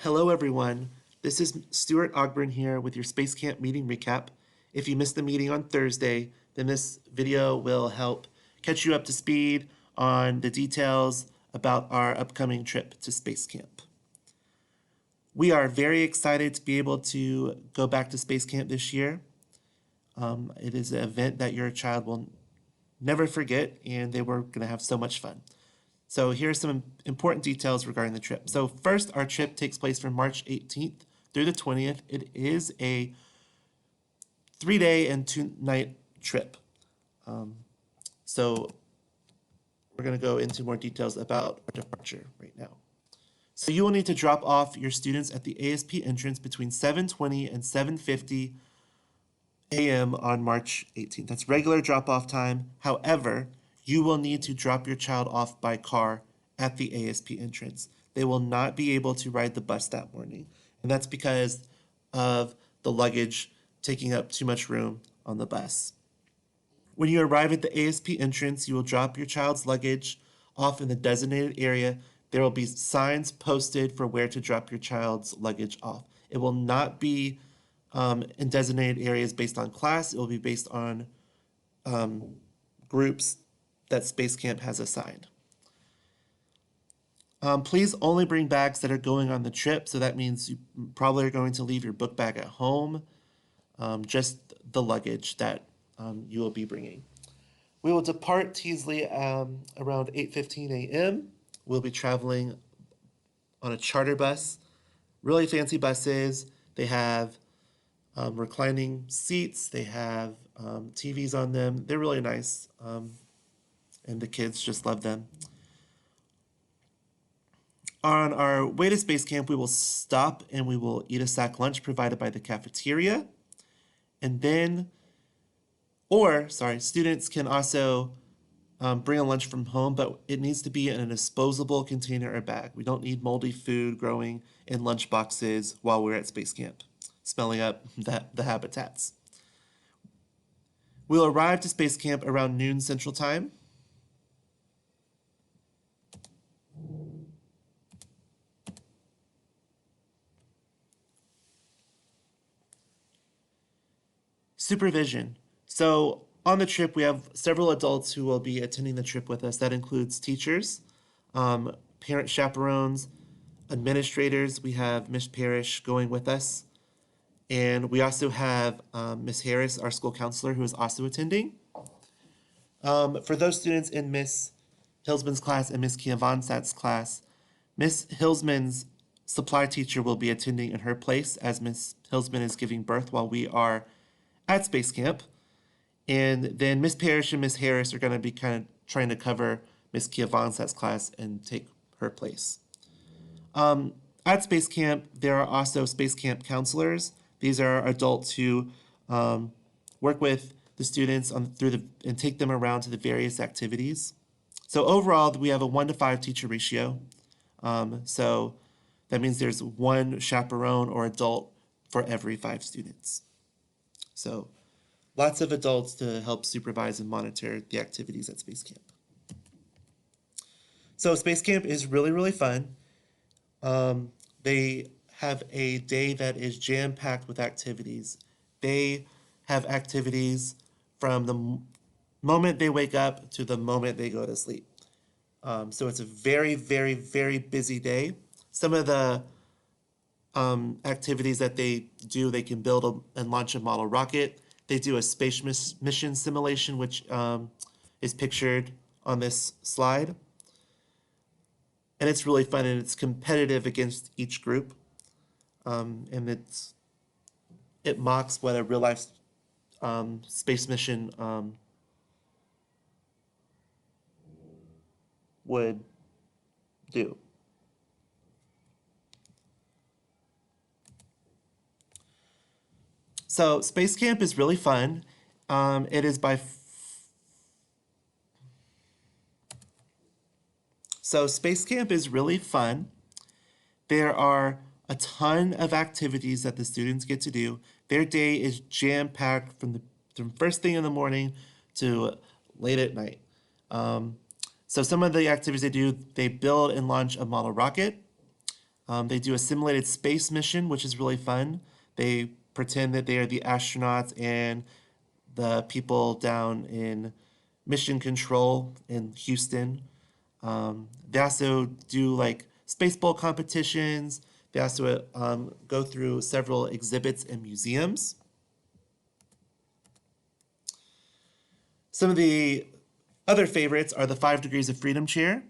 Hello, everyone. This is Stuart Ogburn here with your Space Camp meeting recap. If you missed the meeting on Thursday, then this video will help catch you up to speed on the details about our upcoming trip to Space Camp. We are very excited to be able to go back to Space Camp this year. It is an event that your child will never forget, and they were going to have so much fun. So here are some important details regarding the trip. So first, our trip takes place from March 18th through the 20th. It is a 3-day and 2-night trip. So we're going to go into more details about our departure right now. So you will need to drop off your students at the ASP entrance between 7:20 and 7:50 a.m. on March 18th. That's regular drop-off time. However, you will need to drop your child off by car at the ASP entrance. They will not be able to ride the bus that morning, and that's because of the luggage taking up too much room on the bus. When you arrive at the ASP entrance, you will drop your child's luggage off in the designated area. There will be signs posted for where to drop your child's luggage off. It will not be in designated areas based on class. It will be based on groups that Space Camp has assigned. Please only bring bags that are going on the trip. So that means you probably are going to leave your book bag at home, just the luggage that you will be bringing. We will depart Teasley around 8:15 a.m. We'll be traveling on a charter bus, really fancy buses. They have reclining seats. They have TVs on them. They're really nice, and the kids just love them. On our way to Space Camp, we will stop and we will eat a sack lunch provided by the cafeteria. And then, students can also bring a lunch from home, but it needs to be in a disposable container or bag. We don't need moldy food growing in lunch boxes while we're at Space Camp, smelling up the habitats. We'll arrive to Space Camp around noon Central Time. Supervision. So on the trip, we have several adults who will be attending the trip with us. That includes teachers, parent chaperones, administrators. We have Miss Parrish going with us. And we also have Miss Harris, our school counselor, who is also attending. For those students in Miss Hilsman's class and Miss Kiavansat's class, Miss Hilsman's supply teacher will be attending in her place as Miss Hilsman is giving birth while we are at Space Camp. And then Miss Parrish and Miss Harris are going to be kind of trying to cover Miss Kiavansat's class and take her place. At Space Camp, there are also Space Camp counselors. These are adults who work with the students and take them around to the various activities. So overall, we have a 1-to-5 teacher ratio. So that means there's one chaperone or adult for every 5 students. So lots of adults to help supervise and monitor the activities at Space Camp. So Space Camp is really, really fun. They have a day that is jam-packed with activities. They have activities from the moment they wake up to the moment they go to sleep. So it's a very, very, very busy day. Some of the activities that they do, they can build and launch a model rocket. They do a space mission simulation, which is pictured on this slide. And it's really fun, and it's competitive against each group. And it mocks what a real-life space mission would do. So Space Camp is really fun. It is So Space Camp is really fun. There are a ton of activities that the students get to do. Their day is jam-packed from first thing in the morning to late at night. So some of the activities they do, they build and launch a model rocket. They do a simulated space mission, which is really fun. They pretend that they are the astronauts and the people down in mission control in Houston. They also do like space bowl competitions. They also go through several exhibits and museums. Some of the other favorites are the 5 Degrees of Freedom chair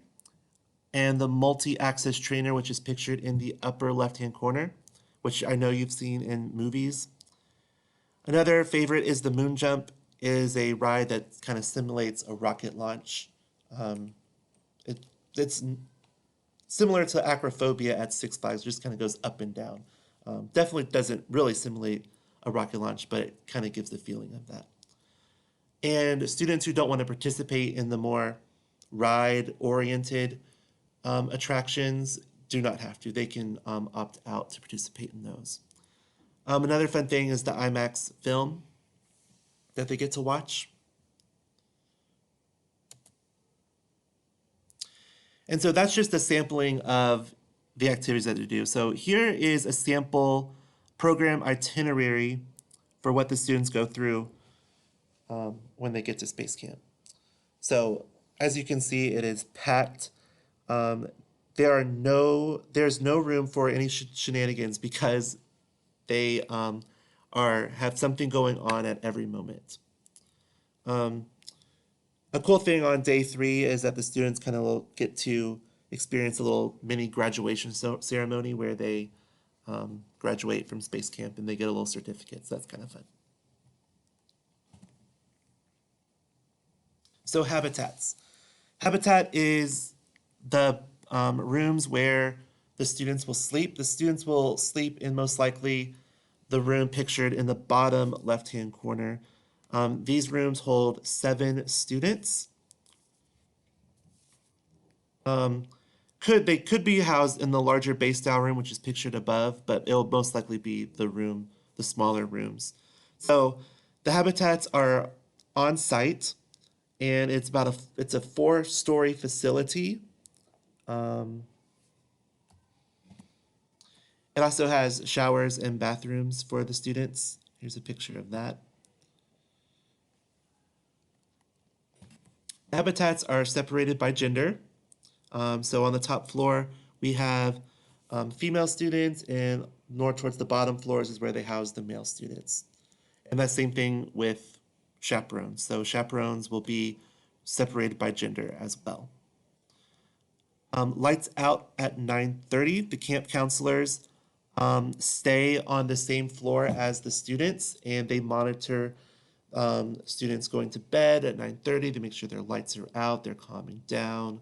and the multi-axis trainer, which is pictured in the upper left-hand corner, which I know you've seen in movies. Another favorite is the moon jump. It is a ride that kind of simulates a rocket launch. Um, it's similar to acrophobia at Six Flags, just kind of goes up and down. Definitely doesn't really simulate a rocket launch, but it kind of gives the feeling of that. And students who don't want to participate in the more ride-oriented attractions do not have to. They can opt out to participate in those. Another fun thing is the IMAX film that they get to watch. And so that's just a sampling of the activities that they do. So here is a sample program itinerary for what the students go through when they get to Space Camp. So as you can see, it is packed. There's no room for any shenanigans because they have something going on at every moment. A cool thing on day 3 is that the students kind of get to experience a little mini graduation ceremony where they graduate from Space Camp and they get a little certificate. So that's kind of fun. So habitats. Habitat is the rooms where the students will sleep. The students will sleep in most likely the room pictured in the bottom left-hand corner. These rooms hold 7 students. They could be housed in the larger base style room, which is pictured above, but it'll most likely be the smaller rooms. So the habitats are on site, and it's a 4-story facility. It also has showers and bathrooms for the students. Here's a picture of that. Habitats are separated by gender. So on the top floor, we have female students, and more towards the bottom floors is where they house the male students. And that same thing with chaperones. So chaperones will be separated by gender as well. Lights out at 9:30. The camp counselors stay on the same floor as the students, and they monitor students going to bed at 9:30 to make sure their lights are out, they're calming down,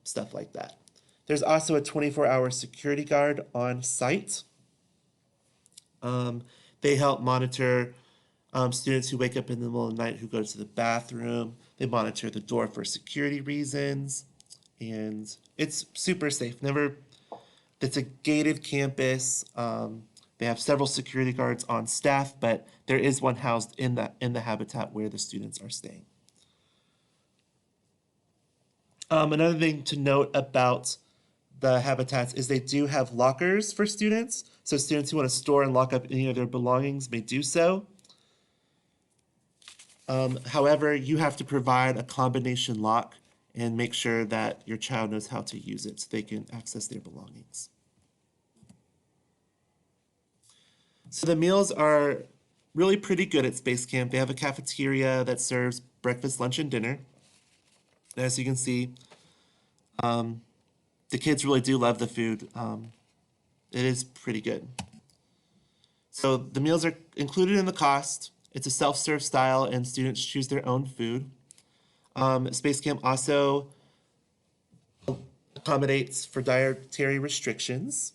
stuff like that. There's also a 24-hour security guard on site. They help monitor students who wake up in the middle of the night who go to the bathroom. They monitor the door for security reasons, and it's super safe. It's a gated campus. They have several security guards on staff, but there is one housed in the habitat where the students are staying. Another thing to note about the habitats is they do have lockers for students. So students who want to store and lock up any of their belongings may do so. However, you have to provide a combination lock and make sure that your child knows how to use it so they can access their belongings. So the meals are really pretty good at Space Camp. They have a cafeteria that serves breakfast, lunch, and dinner. As you can see, the kids really do love the food. It is pretty good. So the meals are included in the cost. It's a self-serve style, and students choose their own food. Space Camp also accommodates for dietary restrictions.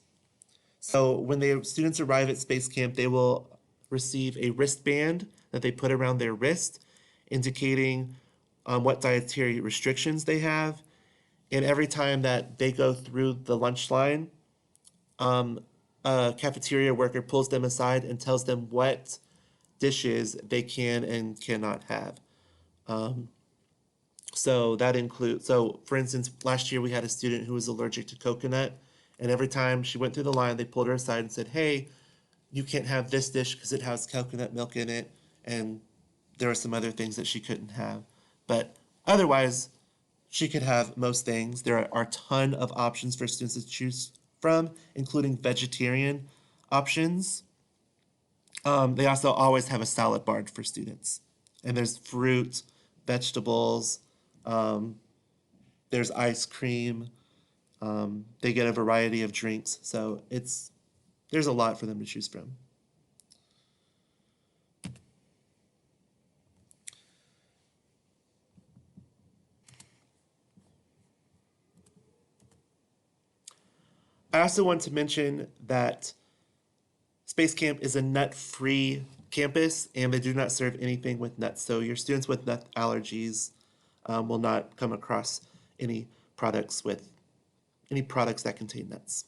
So when the students arrive at Space Camp, they will receive a wristband that they put around their wrist, indicating what dietary restrictions they have. And every time that they go through the lunch line, a cafeteria worker pulls them aside and tells them what dishes they can and cannot have. So that includes, for instance, last year we had a student who was allergic to coconut, And every time she went through the line, they pulled her aside and said, hey, you can't have this dish because it has coconut milk in it. And there were some other things that she couldn't have. But otherwise, she could have most things. There are a ton of options for students to choose from, including vegetarian options. They also always have a salad bar for students. And there's fruit, vegetables, there's ice cream. They get a variety of drinks. So there's a lot for them to choose from. I also want to mention that Space Camp is a nut-free campus, and they do not serve anything with nuts. So your students with nut allergies will not come across any products with any products that contain nuts.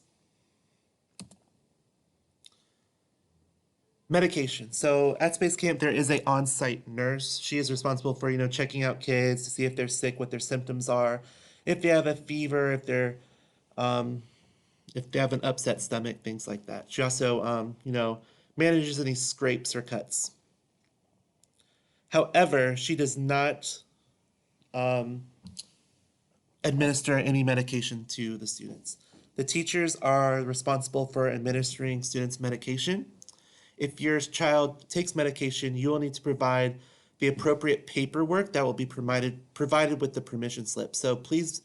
Medication. So at Space Camp, there is a on-site nurse. She is responsible for checking out kids to see if they're sick, what their symptoms are, if they have a fever, if they have an upset stomach, things like that. She also manages any scrapes or cuts. However, she does not administer any medication to the students. The teachers are responsible for administering students medication. If your child takes medication, you will need to provide the appropriate paperwork that will be provided with the permission slip. So please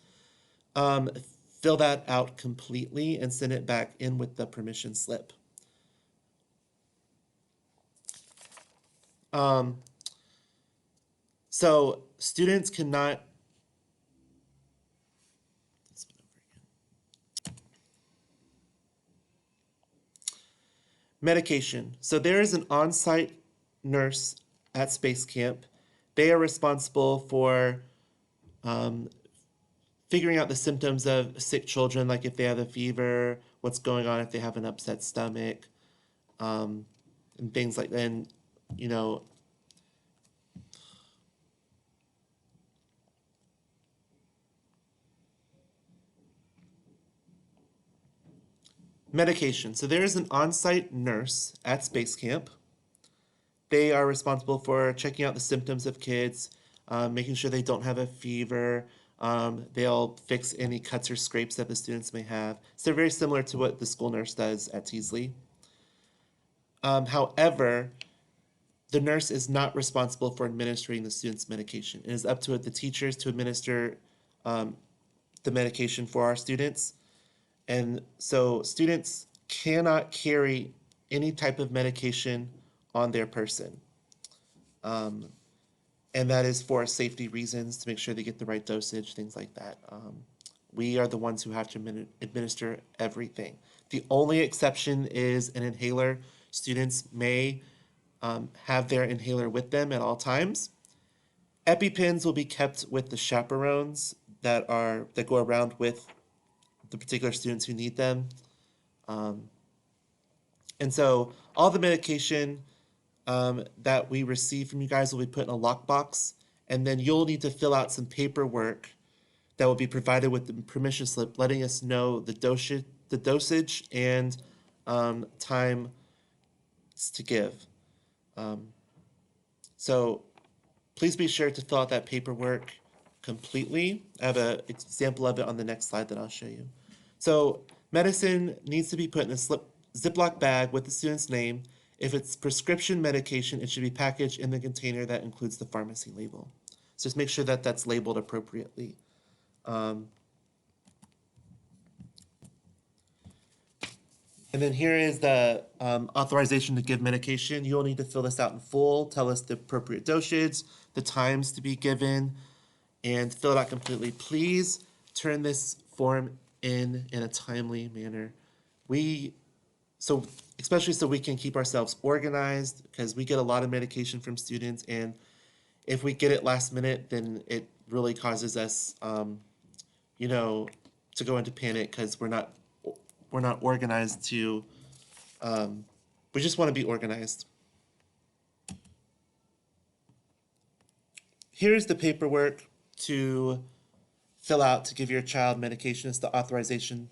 fill that out completely and send it back in with the permission slip. So students cannot. Medication. So there is an on-site nurse at Space Camp. They are responsible for figuring out the symptoms of sick children, like if they have a fever, what's going on if they have an upset stomach, and things like that. And, you know, medication. So there is an on-site nurse at Space Camp. They are responsible for checking out the symptoms of kids, making sure they don't have a fever. They'll fix any cuts or scrapes that the students may have. So they're very similar to what the school nurse does at Teasley. However, the nurse is not responsible for administering the student's medication. It is up to the teachers to administer the medication for our students. And so students cannot carry any type of medication on their person. And that is for safety reasons, to make sure they get the right dosage, things like that. We are the ones who have to administer everything. The only exception is an inhaler. Students may have their inhaler with them at all times. EpiPens will be kept with the chaperones that go around with the particular students who need them. And so all the medication that we receive from you guys will be put in a lockbox, and then you'll need to fill out some paperwork that will be provided with the permission slip, letting us know the dosage and time to give. So please be sure to fill out that paperwork completely. I have an example of it on the next slide that I'll show you. So medicine needs to be put in a Ziploc bag with the student's name. If it's prescription medication, it should be packaged in the container that includes the pharmacy label. So just make sure that that's labeled appropriately. And then here is the authorization to give medication. You'll need to fill this out in full, tell us the appropriate dosage, the times to be given, and fill it out completely. Please turn this form in a timely manner. Especially so we can keep ourselves organized, because we get a lot of medication from students, and if we get it last minute, then it really causes us, to go into panic, because we're not organized to. We just want to be organized. Here's the paperwork to fill out to give your child medication. It's the authorization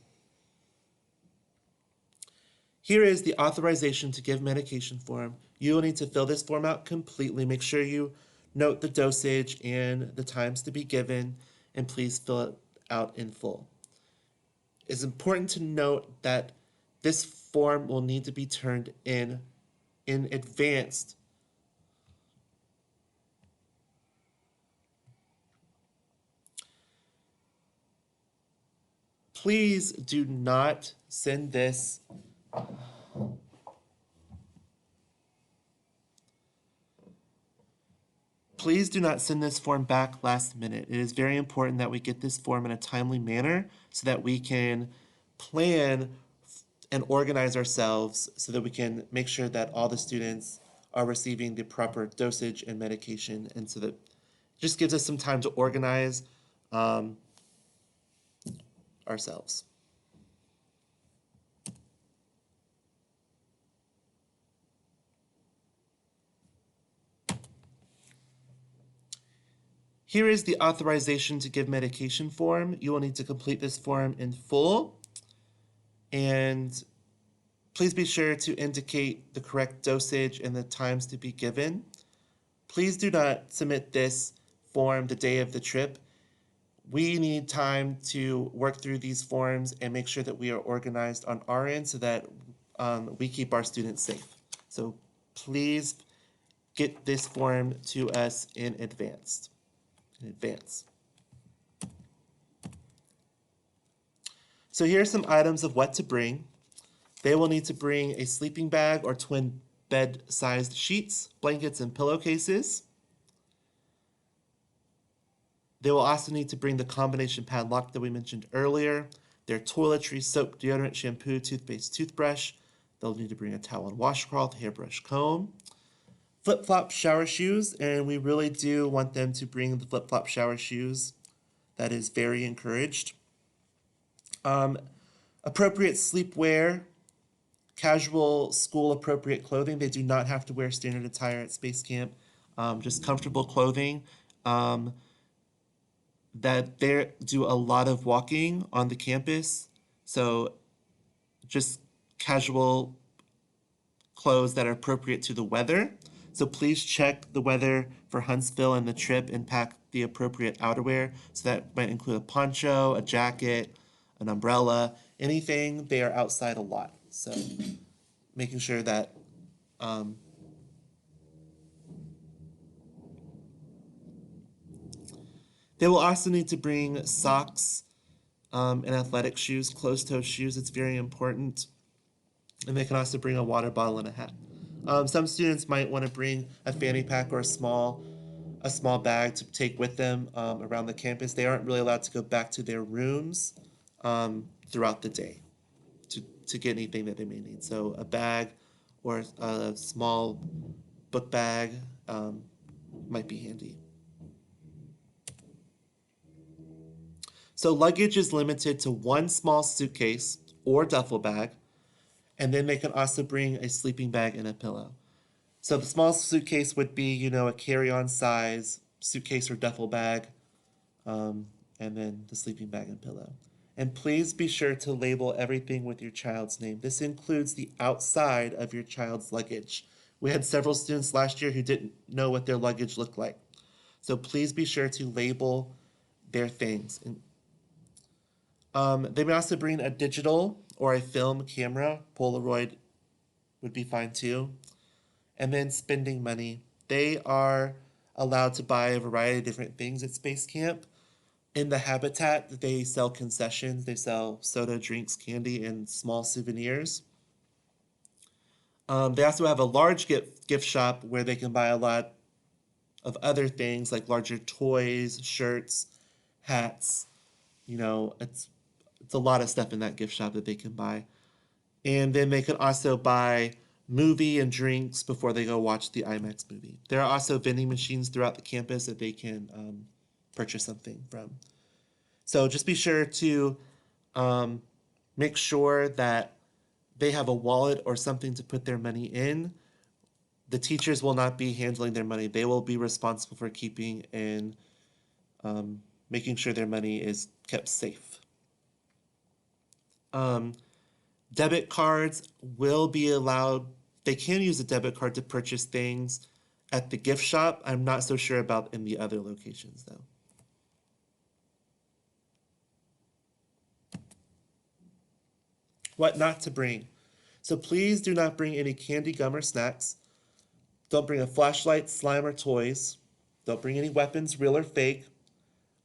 Here is the authorization to give medication form. You will need to fill this form out completely. Make sure you note the dosage and the times to be given, and please fill it out in full. It's important to note that this form will need to be turned in advance. Please do not send this. Please do not send this form back last minute. It is very important that we get this form in a timely manner so that we can plan and organize ourselves so that we can make sure that all the students are receiving the proper dosage and medication, and so that it just gives us some time to organize ourselves. Here is the authorization to give medication form. You will need to complete this form in full, and please be sure to indicate the correct dosage and the times to be given. Please do not submit this form the day of the trip. We need time to work through these forms and make sure that we are organized on our end so that we keep our students safe. So please get this form to us in advance. So here are some items of what to bring. They will need to bring a sleeping bag or twin bed-sized sheets, blankets, and pillowcases. They will also need to bring the combination padlock that we mentioned earlier, their toiletries, soap, deodorant, shampoo, toothpaste, toothbrush. They'll need to bring a towel and washcloth, hairbrush, comb, flip-flop shower shoes, and we really do want them to bring the flip-flop shower shoes. That is very encouraged. Appropriate sleepwear, casual school-appropriate clothing. They do not have to wear standard attire at Space Camp. Just comfortable clothing. That they do a lot of walking on the campus, so just casual clothes that are appropriate to the weather. So please check the weather for Huntsville and the trip and pack the appropriate outerwear. So that might include a poncho, a jacket, an umbrella, anything. They are outside a lot. So making sure that they will also need to bring socks and athletic shoes, closed-toe shoes. It's very important. And they can also bring a water bottle and a hat. Some students might want to bring a fanny pack or a small bag to take with them around the campus. They aren't really allowed to go back to their rooms throughout the day to get anything that they may need. So a bag or a small book bag might be handy. So luggage is limited to one small suitcase or duffel bag, and then they can also bring a sleeping bag and a pillow. So the small suitcase would be, a carry-on size suitcase or duffel bag, and then the sleeping bag and pillow. And please be sure to label everything with your child's name. This includes the outside of your child's luggage. We had several students last year who didn't know what their luggage looked like. So please be sure to label their things. They may also bring a digital or a film camera. Polaroid would be fine too. And then spending money. They are allowed to buy a variety of different things at Space Camp. In the habitat, they sell concessions. They sell soda, drinks, candy, and small souvenirs. They also have a large gift shop where they can buy a lot of other things like larger toys, shirts, hats. It's a lot of stuff in that gift shop that they can buy. And then they can also buy movie and drinks before they go watch the IMAX movie. There are also vending machines throughout the campus that they can purchase something from. So just be sure to make sure that they have a wallet or something to put their money in. The teachers will not be handling their money. They will be responsible for keeping and making sure their money is kept safe. Debit cards will be allowed, they can use a debit card to purchase things at the gift shop. I'm not so sure about in the other locations though. What not to bring. So please do not bring any candy, gum, or snacks. Don't bring a flashlight, slime, or toys. Don't bring any weapons, real or fake.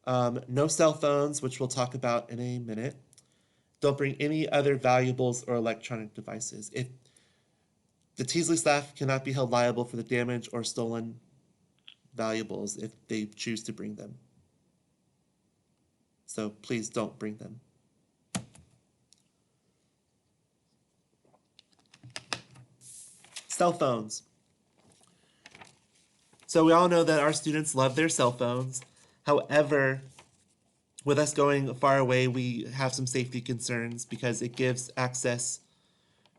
No cell phones, which we'll talk about in a minute. Don't bring any other valuables or electronic devices. If the Teasley staff cannot be held liable for the damage or stolen valuables if they choose to bring them. So please don't bring them. Cell phones. So we all know that our students love their cell phones. However, with us going far away, we have some safety concerns because it gives access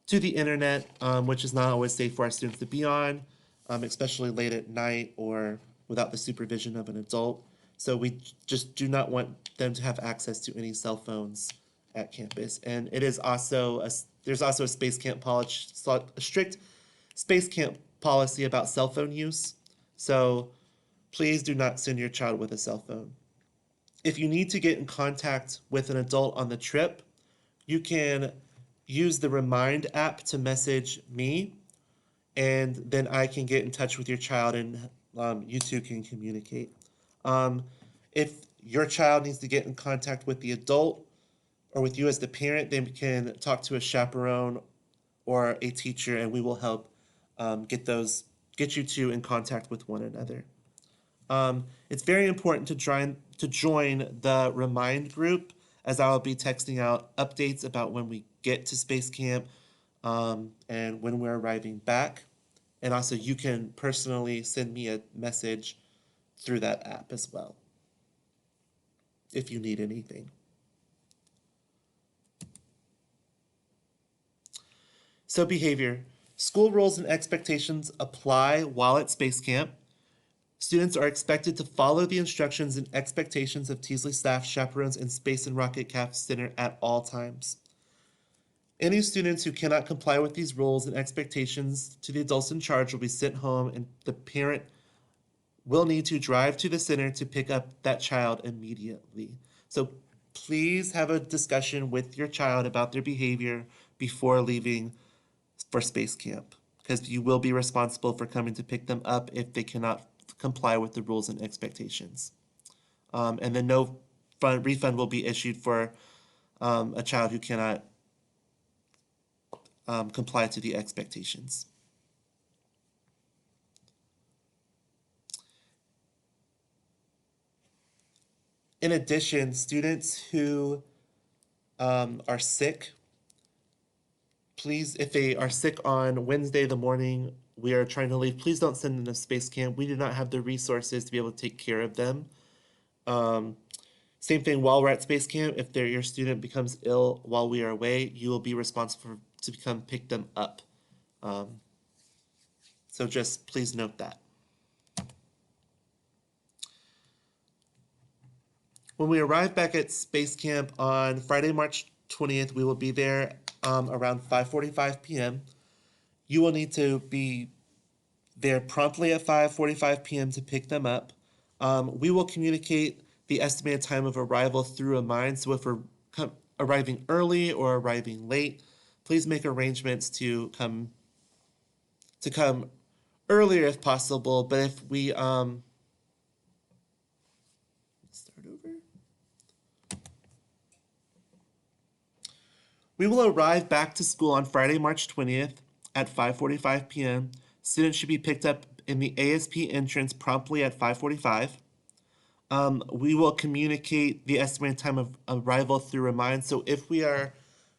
to the internet, which is not always safe for our students to be on, especially late at night or without the supervision of an adult. So we just do not want them to have access to any cell phones at campus. And it is also there's also a space camp policy, a strict space camp policy about cell phone use. So please do not send your child with a cell phone. If you need to get in contact with an adult on the trip, you can use the Remind app to message me, and then I can get in touch with your child and you two can communicate. If your child needs to get in contact with the adult or with you as the parent, they can talk to a chaperone or a teacher, and we will help get you two in contact with one another. It's very important to join the Remind group, as I will be texting out updates about when we get to Space Camp and when we're arriving back. And also, you can personally send me a message through that app as well if you need anything. So, behavior. School rules and expectations apply while at Space Camp. Students are expected to follow the instructions and expectations of Teasley staff, chaperones, and Space and Rocket Craft Center at all times. Any students who cannot comply with these rules and expectations to the adults in charge will be sent home, and the parent will need to drive to the center to pick up that child immediately. So please have a discussion with your child about their behavior before leaving for Space Camp, because you will be responsible for coming to pick them up if they cannot comply with the rules and expectations. And then no refund will be issued for a child who cannot comply to the expectations. In addition, students who are sick, please, if they are sick on Wednesday the morning we are trying to leave, please don't send them to Space Camp. We do not have the resources to be able to take care of them. Same thing while we're at Space Camp. If your student becomes ill while we are away, you will be responsible to come pick them up. So just please note that. When we arrive back at Space Camp on Friday, March 20th, we will be there around 5:45 p.m. You will need to be there promptly at 5:45 p.m. to pick them up. We will communicate the estimated time of arrival through Remind. So if we're arriving early or arriving late, please make arrangements to come earlier if possible. But if we start over. We will arrive back to school on Friday, March 20th at 5:45 p.m. Students should be picked up in the ASP entrance promptly at 5:45. We will communicate the estimated time of arrival through Remind. So if we are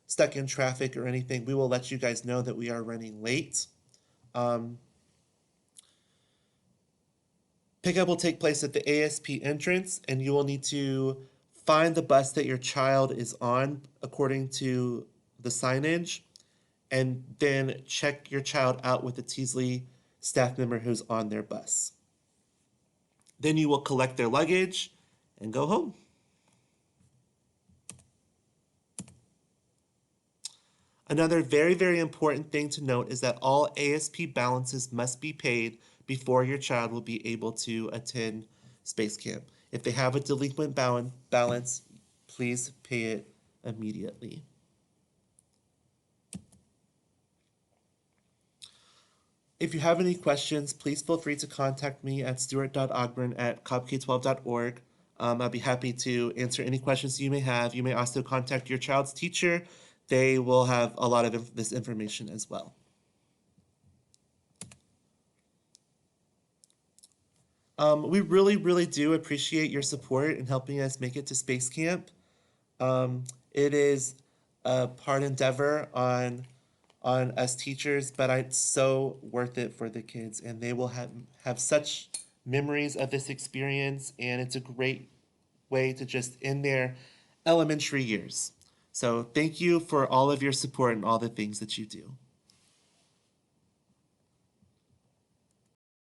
stuck in traffic or anything, we will let you guys know that we are running late. Pickup will take place at the ASP entrance, and you will need to find the bus that your child is on according to the signage, and then check your child out with a Teasley staff member who's on their bus. Then you will collect their luggage and go home. Another very, very important thing to note is that all ASP balances must be paid before your child will be able to attend Space Camp. If they have a delinquent balance, please pay it immediately. If you have any questions, please feel free to contact me at stuart.ogburn@cobk12.org. I'll be happy to answer any questions you may have. You may also contact your child's teacher. They will have a lot of this information as well. We really, really do appreciate your support in helping us make it to Space Camp. It is a hard endeavor on us teachers, but it's so worth it for the kids, and they will have such memories of this experience, and it's a great way to just end their elementary years. So thank you for all of your support and all the things that you do.